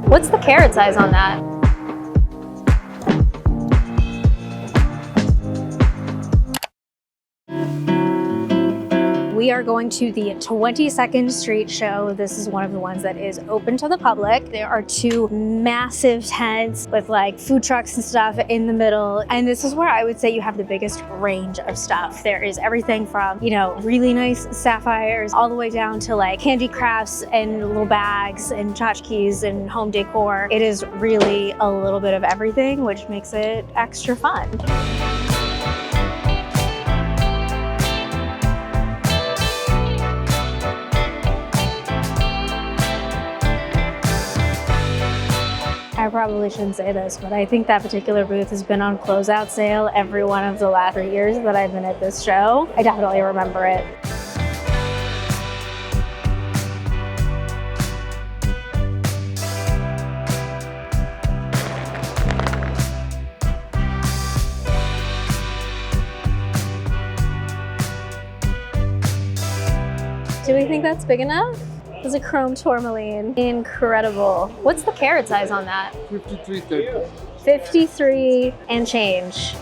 What's the carrot size on that? We are going to the 22nd Street show. This is one of the ones that is open to the public. There are two massive tents with like food trucks and stuff in the middle. And this is where I would say you have the biggest range of stuff. There is everything from, you know, really nice sapphires all the way down to like candy crafts and little bags and tchotchkes and home decor. It is really a little bit of everything, which makes it extra fun. I probably shouldn't say this, but I think that particular booth has been on closeout sale every one of the last 3 years that I've been at this show. I definitely remember it. Do we think that's big enough? It's a chrome tourmaline. Incredible. What's the carrot size on that? 53.30. 53 and change.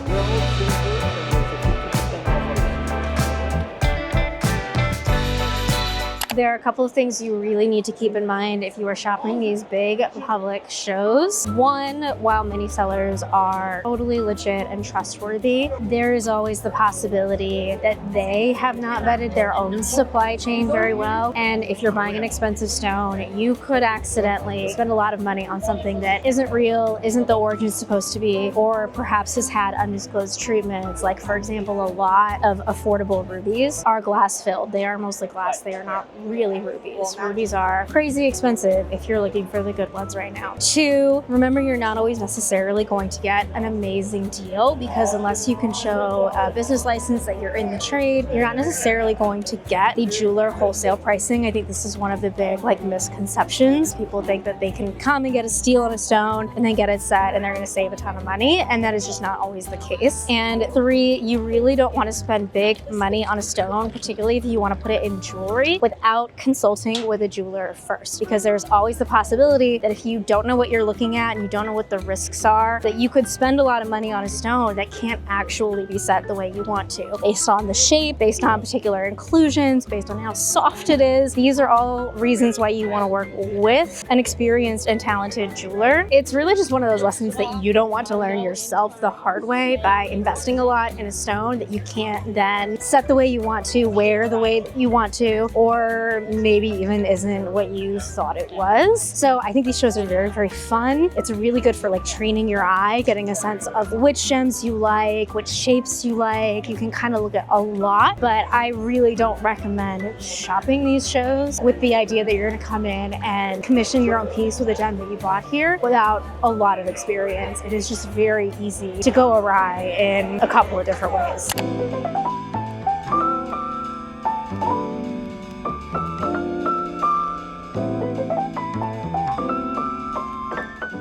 There are a couple of things you really need to keep in mind if you are shopping these big public shows. One, while many sellers are totally legit and trustworthy, there is always the possibility that they have not vetted their own supply chain very well. And if you're buying an expensive stone, you could accidentally spend a lot of money on something that isn't real, isn't the origin supposed to be, or perhaps has had undisclosed treatments. Like, for example, a lot of affordable rubies are glass filled. They are mostly glass. They are not really rubies. Rubies are crazy expensive if you're looking for the good ones right now. Two, remember you're not always necessarily going to get an amazing deal, because unless you can show a business license that you're in the trade, you're not necessarily going to get the jeweler wholesale pricing. I think this is one of the big misconceptions. People think that they can come and get a steal on a stone and then get it set and they're going to save a ton of money, and that is just not always the case. And three, you really don't want to spend big money on a stone, particularly if you want to put it in jewelry, without consulting with a jeweler first, because there's always the possibility that if you don't know what you're looking at and you don't know what the risks are, that you could spend a lot of money on a stone that can't actually be set the way you want to, based on the shape, based on particular inclusions, based on how soft it is. These are all reasons why you want to work with an experienced and talented jeweler. It's really just one of those lessons that you don't want to learn yourself the hard way by investing a lot in a stone that you can't then set the way you want to, wear the way that you want to, or maybe even isn't what you thought it was. So I think these shows are very, very fun. It's really good for training your eye, getting a sense of which gems you like, which shapes you like. You can kind of look at a lot, but I really don't recommend shopping these shows with the idea that you're gonna come in and commission your own piece with a gem that you bought here without a lot of experience. It is just very easy to go awry in a couple of different ways.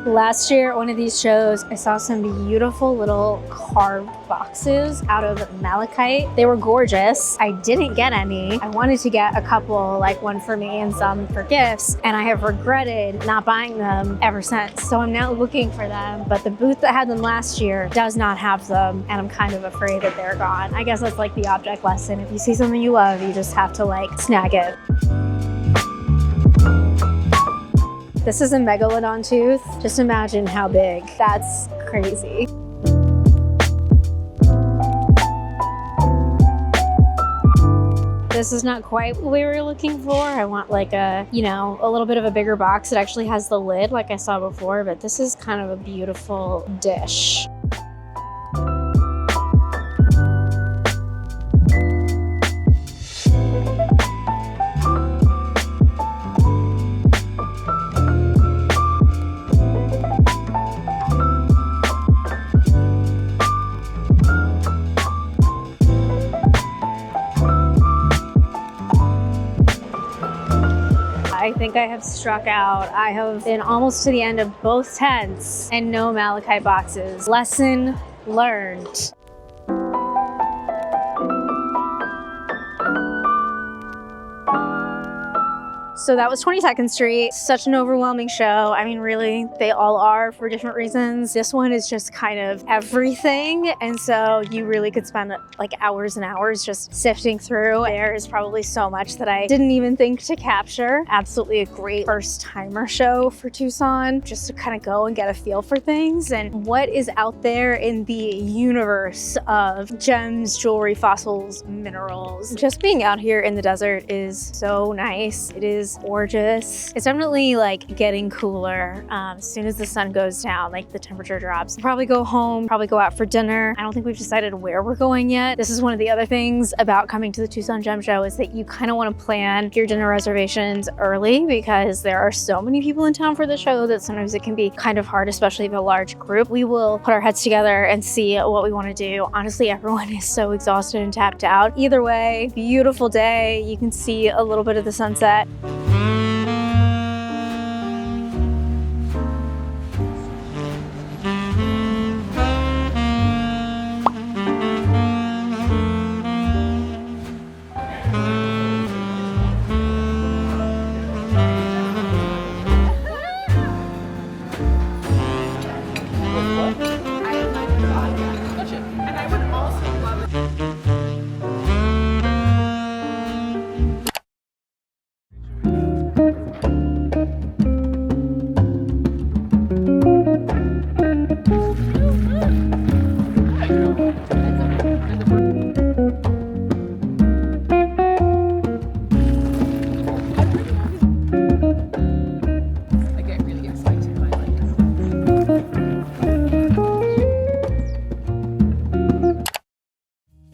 Last year at one of these shows, I saw some beautiful little carved boxes out of malachite. They were gorgeous. I didn't get any. I wanted to get a couple, like one for me and some for gifts, and I have regretted not buying them ever since. So I'm now looking for them, but the booth that had them last year does not have them, and I'm kind of afraid that they're gone. I guess that's like the object lesson. If you see something you love, you just have to snag it. This is a megalodon tooth. Just imagine how big. That's crazy. This is not quite what we were looking for. I want a little bit of a bigger box. It actually has the lid like I saw before, but this is kind of a beautiful dish. I think I have struck out. I have been almost to the end of both tents and no malachite boxes. Lesson learned. So that was 22nd Street. Such an overwhelming show. I mean, really, they all are for different reasons. This one is just kind of everything. And so you really could spend like hours and hours just sifting through. There is probably so much that I didn't even think to capture. Absolutely a great first timer show for Tucson, just to kind of go and get a feel for things and what is out there in the universe of gems, jewelry, fossils, minerals. Just being out here in the desert is so nice. It is gorgeous. It's definitely like getting cooler. As soon as the sun goes down, like the temperature drops. Probably go home, probably go out for dinner. I don't think we've decided where we're going yet. This is one of the other things about coming to the Tucson Gem Show is that you kind of want to plan your dinner reservations early because there are so many people in town for the show that sometimes it can be kind of hard, especially if a large group. We will put our heads together and see what we want to do. Honestly, everyone is so exhausted and tapped out. Either way, beautiful day. You can see a little bit of the sunset.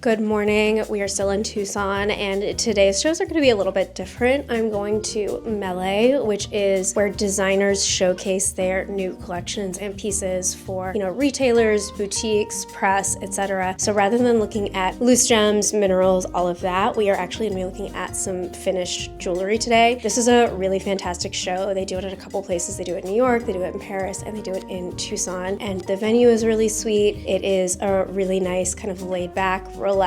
Good morning. We are still in Tucson and today's shows are going to be a little bit different. I'm going to Melee, which is where designers showcase their new collections and pieces for, retailers, boutiques, press, etc. So rather than looking at loose gems, minerals, all of that, we are actually going to be looking at some finished jewelry today. This is a really fantastic show. They do it at a couple places. They do it in New York, they do it in Paris, and they do it in Tucson. And the venue is really sweet. It is a really nice kind of laid back, relaxed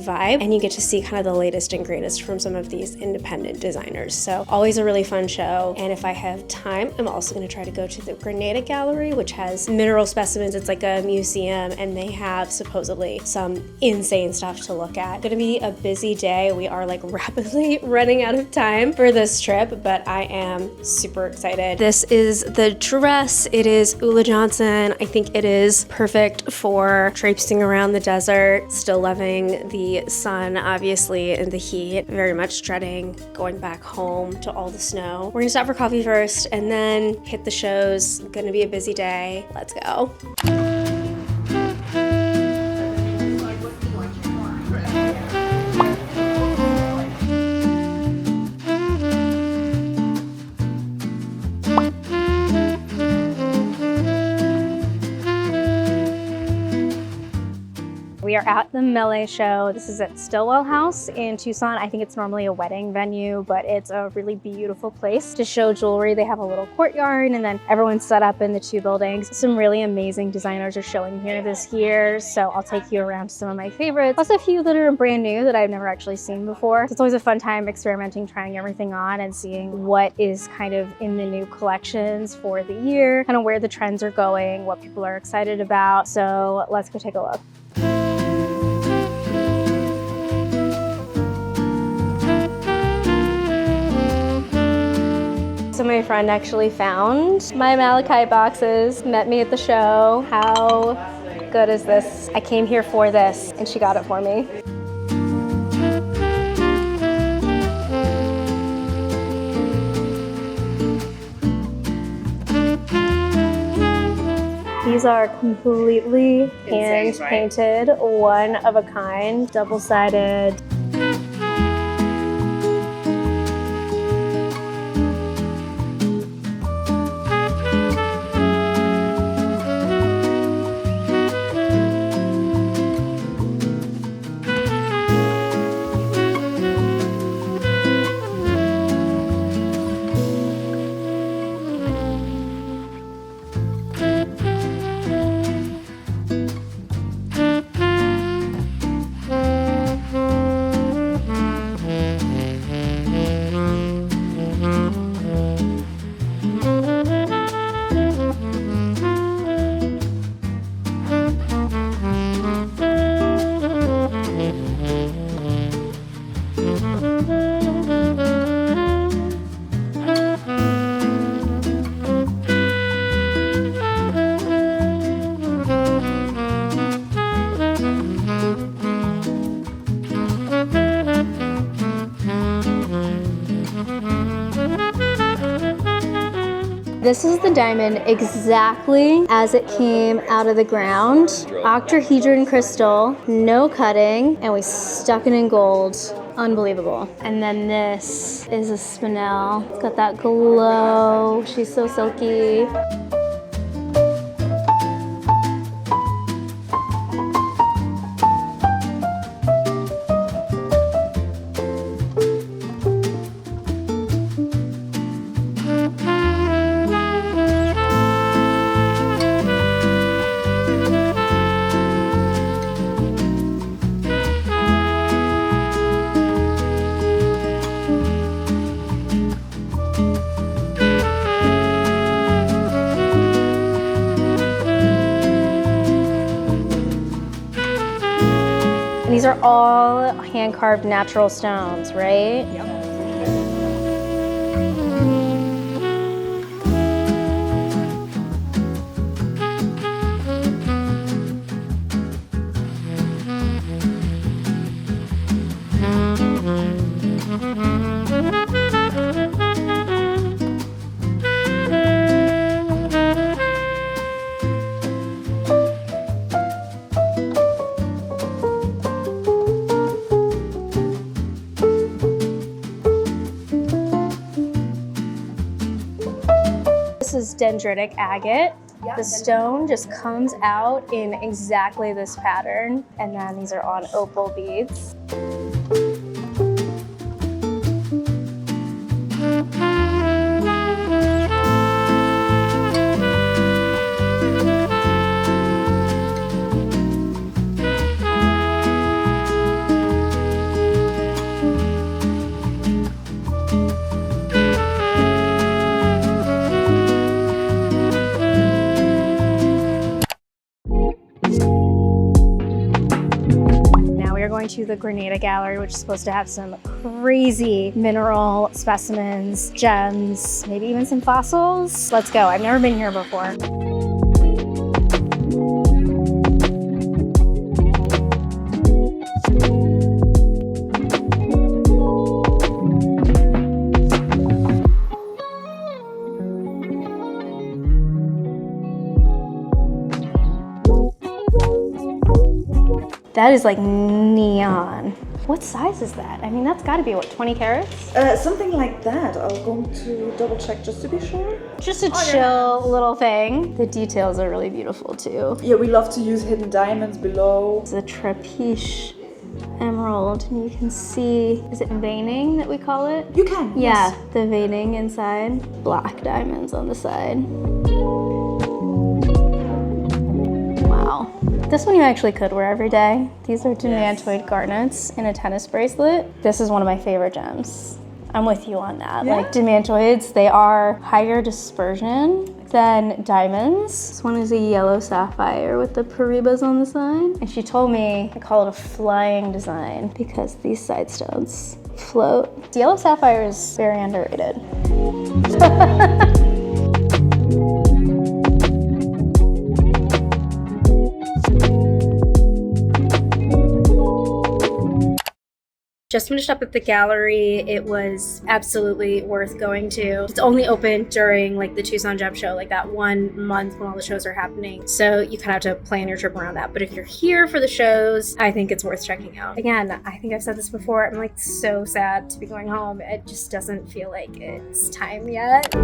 vibe, and you get to see kind of the latest and greatest from some of these independent designers. So always a really fun show. And if I have time, I'm also going to try to go to the Granada Gallery, which has mineral specimens. It's like a museum, and they have supposedly some insane stuff to look at. Going to be a busy day. We are like rapidly running out of time for this trip, but I am super excited. This is the dress. It is Ula Johnson. I think it is perfect for traipsing around the desert, still loving the sun, obviously, and the heat. Very much dreading going back home to all the snow. We're gonna stop for coffee first and then hit the shows. Gonna be a busy day. Let's go. We are at the Melee show. This is at Stillwell House in Tucson. I think it's normally a wedding venue, but it's a really beautiful place to show jewelry. They have a little courtyard, and then everyone's set up in the two buildings. Some really amazing designers are showing here this year, so I'll take you around to some of my favorites, plus a few that are brand new that I've never actually seen before. So it's always a fun time experimenting, trying everything on, and seeing what is kind of in the new collections for the year, kind of where the trends are going, what people are excited about. So let's go take a look. So my friend actually found my malachite boxes, met me at the show. How good is this? I came here for this, and she got it for me. These are completely hand-painted, one of a kind, double-sided. This is the diamond exactly as it came out of the ground. Octahedron crystal, no cutting, and we stuck it in gold. Unbelievable. And then this is a spinel. It's got that glow. She's so silky. And these are all hand-carved natural stones, right? Yep. This is dendritic agate. The stone just comes out in exactly this pattern. And then these are on opal beads. To the Grenada Gallery, which is supposed to have some crazy mineral specimens, gems, maybe even some fossils. Let's go. I've never been here before. That is like neon. What size is that? I mean, that's gotta be, what, 20 carats? Something like that. I'm going to double check just to be sure. Just a chill little thing. The details are really beautiful too. Yeah, we love to use hidden diamonds below. It's a trapeche emerald, and you can see, is it veining that we call it? You can, yeah, yes. The veining inside. Black diamonds on the side. Wow. This one you actually could wear every day. These are demantoid garnets in a tennis bracelet. This is one of my favorite gems. I'm with you on that. Yeah. Like demantoids, they are higher dispersion than diamonds. This one is a yellow sapphire with the paribas on the side. And she told me I call it a flying design because these side stones float. The yellow sapphire is very underrated. Just finished up at the gallery. It was absolutely worth going to. It's only open during like the Tucson Gem Show, like that 1 month when all the shows are happening. So you kind of have to plan your trip around that. But if you're here for the shows, I think it's worth checking out. Again, I think I've said this before. I'm like so sad to be going home. It just doesn't feel like it's time yet.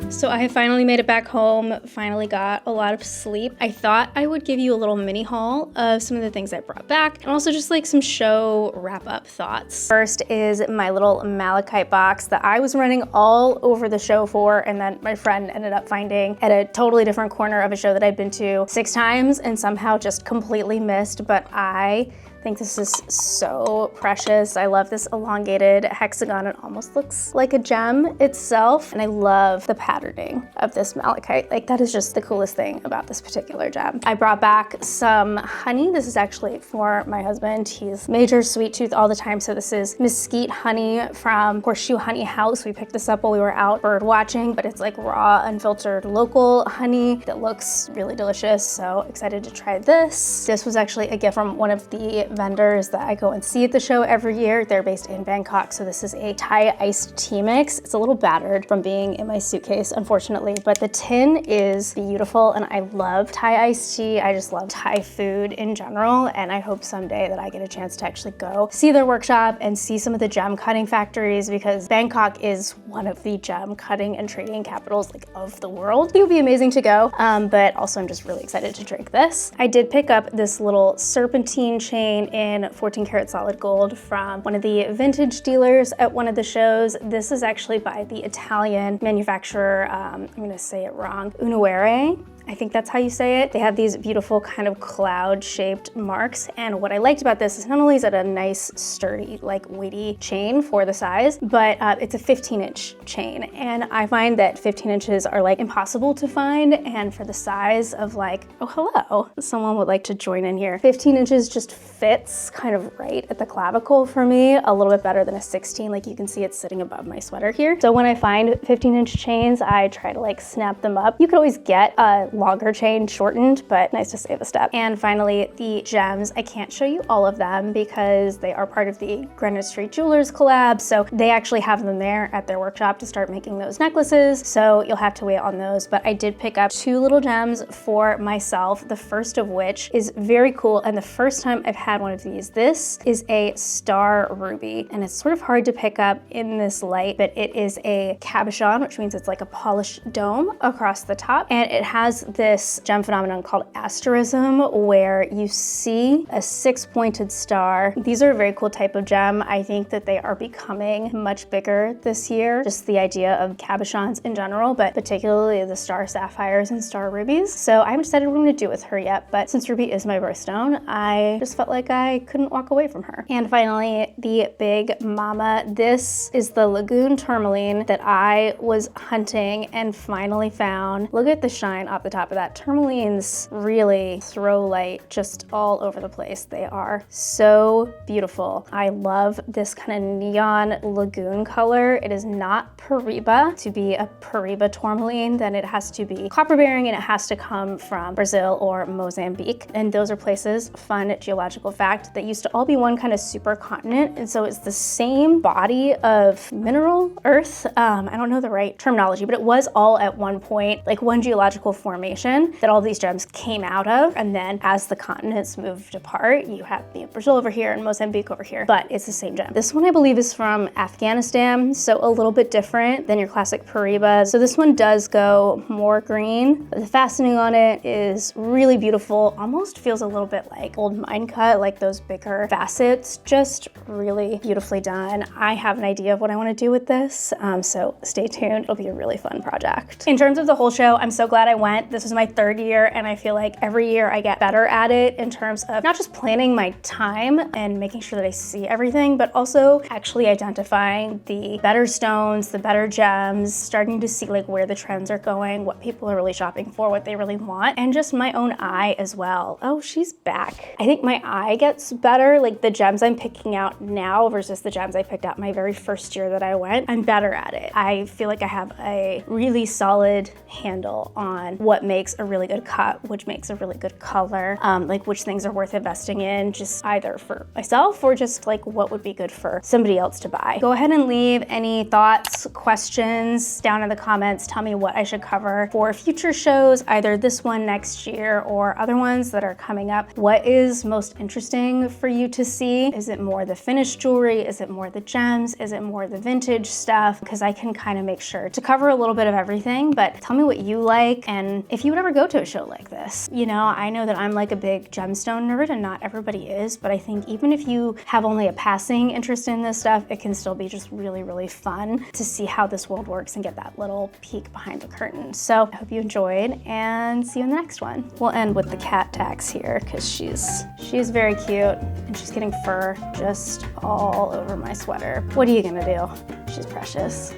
So I finally made it back home, finally got a lot of sleep. I thought I would give you a little mini haul of some of the things I brought back and also just like some show wrap up thoughts. First is my little malachite box that I was running all over the show for, and then my friend ended up finding at a totally different corner of a show that I'd been to 6 times and somehow just completely missed, but I think this is so precious. I love this elongated hexagon. It almost looks like a gem itself. And I love the patterning of this malachite. Like that is just the coolest thing about this particular gem. I brought back some honey. This is actually for my husband. He's major sweet tooth all the time. So this is mesquite honey from Horseshoe Honey House. We picked this up while we were out bird watching, but it's like raw, unfiltered local honey that looks really delicious. So excited to try this. This was actually a gift from one of the vendors that I go and see at the show every year. They're based in Bangkok. So this is a Thai iced tea mix. It's a little battered from being in my suitcase, unfortunately, but the tin is beautiful and I love Thai iced tea. I just love Thai food in general. And I hope someday that I get a chance to actually go see their workshop and see some of the gem cutting factories, because Bangkok is one of the gem cutting and trading capitals like of the world. It would be amazing to go, but also I'm just really excited to drink this. I did pick up this little serpentine chain in 14 karat solid gold from one of the vintage dealers at one of the shows. This is actually by the Italian manufacturer, I'm gonna say it wrong, Unuere. I think that's how you say it. They have these beautiful kind of cloud-shaped marks. And what I liked about this is not only is it a nice, sturdy, like weighty chain for the size, but it's a 15-inch chain. And I find that 15 inches are like impossible to find. And for the size of like, oh, hello, someone would like to join in here. 15 inches just fits kind of right at the clavicle for me, a little bit better than a 16. Like you can see it's sitting above my sweater here. So when I find 15-inch chains, I try to like snap them up. You could always get a longer chain shortened, but nice to save a step. And finally, the gems. I can't show you all of them because they are part of the Greenwich Street Jewelers collab. So they actually have them there at their workshop to start making those necklaces. So you'll have to wait on those. But I did pick up 2 little gems for myself. The first of which is very cool. And the first time I've had one of these, this is a star ruby. And it's sort of hard to pick up in this light, but it is a cabochon, which means it's like a polished dome across the top. And it has this gem phenomenon called asterism, where you see a 6-pointed star. These are a very cool type of gem. I think that they are becoming much bigger this year. Just the idea of cabochons in general, but particularly the star sapphires and star rubies. So I haven't decided what I'm gonna do with her yet, but since ruby is my birthstone, I just felt like I couldn't walk away from her. And finally, the big mama. This is the Lagoon tourmaline that I was hunting and finally found. Look at the shine off the top of that. Tourmalines really throw light just all over the place. They are so beautiful. I love this kind of neon lagoon color. It is not Paraíba. To be a Paraíba tourmaline, then it has to be copper bearing and it has to come from Brazil or Mozambique. And those are places, fun geological fact, that used to all be one kind of supercontinent. And so it's the same body of mineral, earth. I don't know the right terminology, but it was all at one point, like one geological formation that all these gems came out of. And then as the continents moved apart, you have Brazil over here and Mozambique over here, but it's the same gem. This one I believe is from Afghanistan, so a little bit different than your classic Paraíba. So this one does go more green. The fastening on it is really beautiful. Almost feels a little bit like old mine cut, like those bigger facets, just really beautifully done. I have an idea of what I want to do with this, so stay tuned. It'll be a really fun project. In terms of the whole show, I'm so glad I went. This was my 3rd year, and I feel like every year I get better at it in terms of not just planning my time and making sure that I see everything, but also actually identifying the better stones, the better gems, starting to see like where the trends are going, what people are really shopping for, what they really want, and just my own eye as well. Oh, she's back. I think my eye gets better, like the gems I'm picking out now versus the gems I picked out my very first year that I went. I'm better at it. I feel like I have a really solid handle on what makes a really good cut, which makes a really good color, like which things are worth investing in, just either for myself or just like what would be good for somebody else to buy. Go ahead and leave any thoughts, questions down in the comments. Tell me what I should cover for future shows, either this one next year or other ones that are coming up. What is most interesting for you to see? Is it more the finished jewelry? Is it more the gems? Is it more the vintage stuff? Because I can kind of make sure to cover a little bit of everything, but tell me what you like and if you would ever go to a show like this. You know, I know that I'm like a big gemstone nerd and not everybody is, but I think even if you have only a passing interest in this stuff, it can still be just really, really fun to see how this world works and get that little peek behind the curtain. So I hope you enjoyed and see you in the next one. We'll end with the cat tax here because she's very cute and she's getting fur just all over my sweater. What are you gonna do? She's precious.